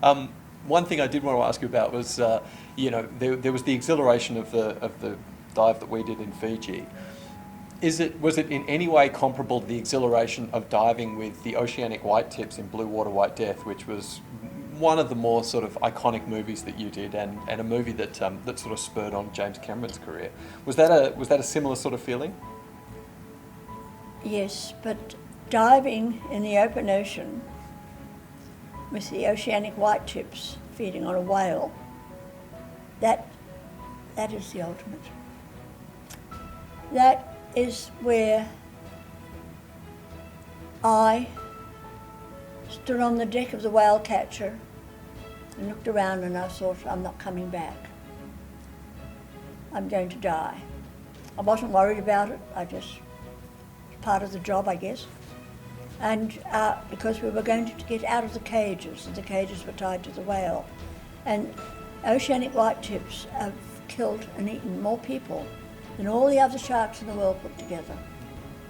One thing I did want to ask you about was, there was the exhilaration of the dive that we did in Fiji. Was it in any way comparable to the exhilaration of diving with the oceanic whitetips in Blue Water, White Death, which was one of the more sort of iconic movies that you did, and a movie that that sort of spurred on James Cameron's career? Was that a similar sort of feeling? Yes, but diving in the open ocean with the oceanic whitetips feeding on a whale, that is the ultimate. That is where I stood on the deck of the whale catcher and looked around and I thought, I'm not coming back. I'm going to die. I wasn't worried about it. It was part of the job, I guess. And because we were going to get out of the cages, and the cages were tied to the whale. And oceanic whitetips have killed and eaten more people than all the other sharks in the world put together.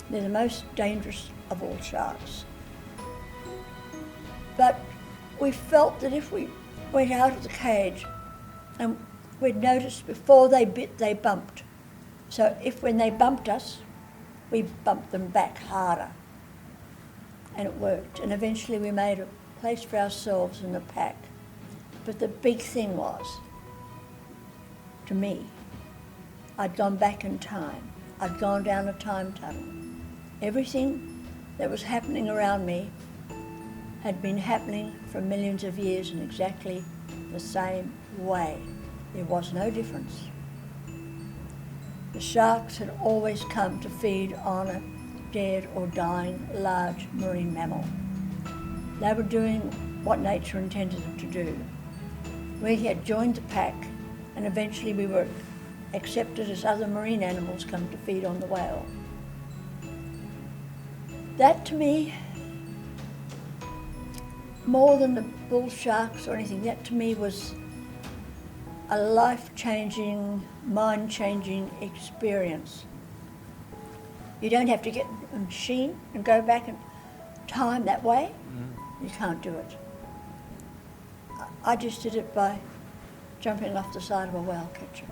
They're the most dangerous of all sharks. But we felt that if we went out of the cage, and we'd noticed before they bit, they bumped. So when they bumped us, we bumped them back harder. And it worked. And eventually we made a place for ourselves in the pack. But the big thing was, to me, I'd gone back in time. I'd gone down a time tunnel. Everything that was happening around me had been happening for millions of years in exactly the same way. There was no difference. The sharks had always come to feed on a dead or dying large marine mammal. They were doing what nature intended them to do. We had joined the pack, and eventually we were accepted as other marine animals come to feed on the whale. That to me, more than the bull sharks or anything, that to me was a life-changing, mind-changing experience. You don't have to get a machine and go back in time that way. You can't do it. I just did it by jumping off the side of a whale catcher.